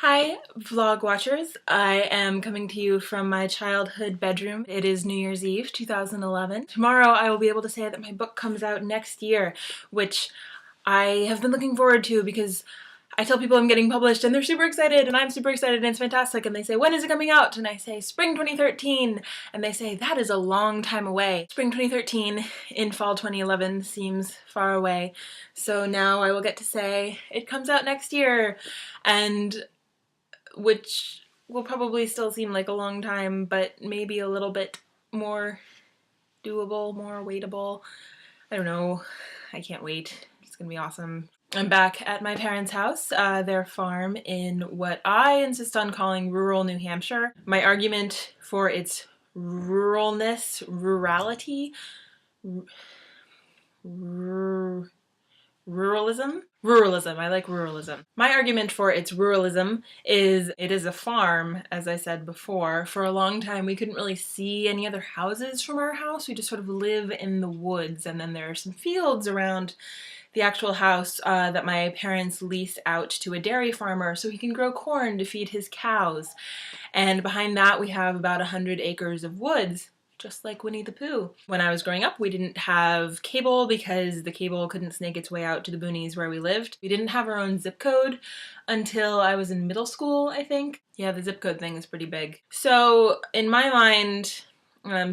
Hi, vlog watchers. I am coming to you from my childhood bedroom. It is New Year's Eve, 2011. Tomorrow I will be able to say that my book comes out next year, which I have been looking forward to because I tell people I'm getting published and they're super excited and I'm super excited and it's fantastic, and they say, when is it coming out? And I say, spring 2013, and they say, that is a long time away. Spring 2013 in fall 2011 seems far away, so now I will get to say it comes out next year, and which will probably still seem like a long time, but maybe a little bit more doable, more waitable. I don't know. I can't wait. It's gonna be awesome. I'm back at my parents' house, their farm in what I insist on calling rural New Hampshire. My argument for its rurality, Ruralism. I like ruralism. My argument for its ruralism is it is a farm, as I said before. For a long time we couldn't really see any other houses from our house. We just sort of live in the woods, and then there are some fields around the actual house that my parents lease out to a dairy farmer so he can grow corn to feed his cows. And behind that we have about 100 acres of woods, just like Winnie the Pooh. When I was growing up, we didn't have cable because the cable couldn't snake its way out to the boonies where we lived. We didn't have our own zip code until I was in middle school, I think. Yeah, the zip code thing is pretty big. So in my mind,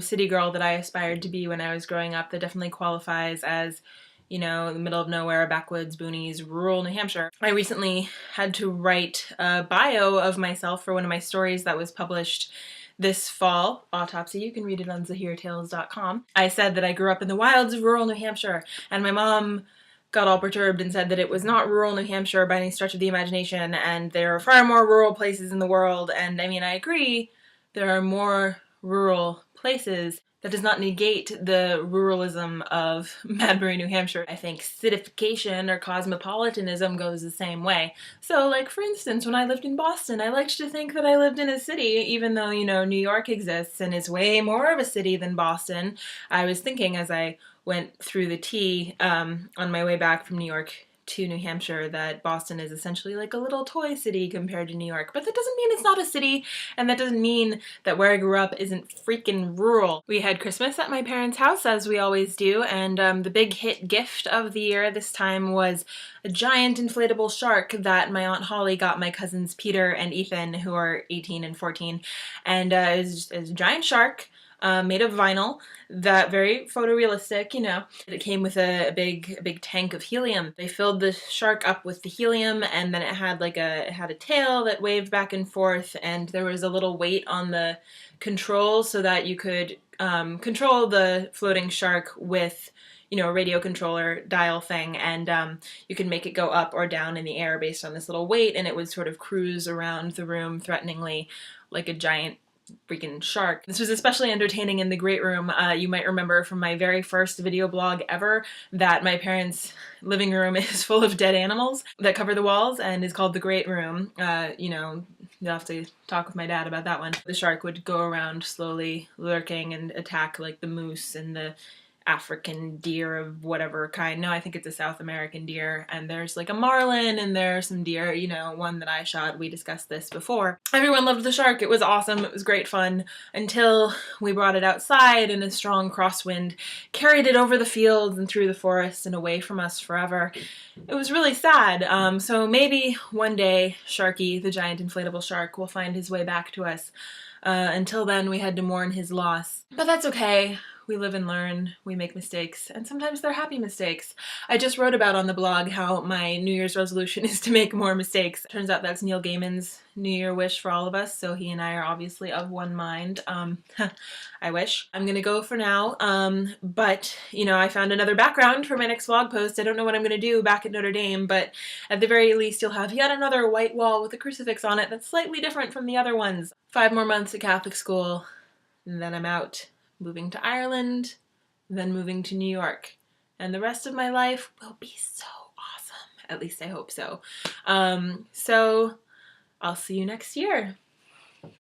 city girl that I aspired to be when I was growing up, that definitely qualifies as, you know, the middle of nowhere, backwoods, boonies, rural New Hampshire. I recently had to write a bio of myself for one of my stories that was published this fall, Autopsy. You can read it on zahirtales.com. I said that I grew up in the wilds of rural New Hampshire, and my mom got all perturbed and said that it was not rural New Hampshire by any stretch of the imagination, and there are far more rural places in the world. And I mean, I agree, there are more rural places. That does not negate the ruralism of Madbury, New Hampshire. I think cityfication or cosmopolitanism goes the same way. So, like, for instance, when I lived in Boston, I liked to think that I lived in a city, even though, you know, New York exists and is way more of a city than Boston. I was thinking as I went through the T on my way back from New York to New Hampshire that Boston is essentially like a little toy city compared to New York. But that doesn't mean it's not a city, and that doesn't mean that where I grew up isn't freaking rural. We had Christmas at my parents' house, as we always do, and the big hit gift of the year this time was a giant inflatable shark that my Aunt Holly got my cousins Peter and Ethan, who are 18 and 14, and it was a giant shark made of vinyl, that very photorealistic, you know. It came with a big tank of helium. They filled the shark up with the helium, and then it had a tail that waved back and forth, and there was a little weight on the controls so that you could control the floating shark with, you know, a radio controller dial thing, and you can make it go up or down in the air based on this little weight, and it would sort of cruise around the room threateningly like a giant freaking shark. This was especially entertaining in the great room. You might remember from my very first video blog ever that my parents' living room is full of dead animals that cover the walls and is called the great room. You know, you'll have to talk with my dad about that one. The shark would go around slowly lurking and attack like the moose and the African deer of whatever kind. No, I think it's a South American deer, and there's like a marlin, and there are some deer, you know, one that I shot. We discussed this before. Everyone loved the shark. It was awesome. It was great fun until we brought it outside and a strong crosswind carried it over the fields and through the forest and away from us forever. It was really sad. So maybe one day Sharky, the giant inflatable shark, will find his way back to us. Until then, we had to mourn his loss. But that's okay. We live and learn, we make mistakes, and sometimes they're happy mistakes. I just wrote about on the blog how my New Year's resolution is to make more mistakes. Turns out that's Neil Gaiman's New Year wish for all of us, so he and I are obviously of one mind. I wish. I'm gonna go for now, but, you know, I found another background for my next blog post. I don't know what I'm gonna do back at Notre Dame, but at the very least you'll have yet another white wall with a crucifix on it that's slightly different from the other ones. 5 more months at Catholic school, and then I'm out. Moving to Ireland, then moving to New York. And the rest of my life will be so awesome. At least I hope so. So I'll see you next year.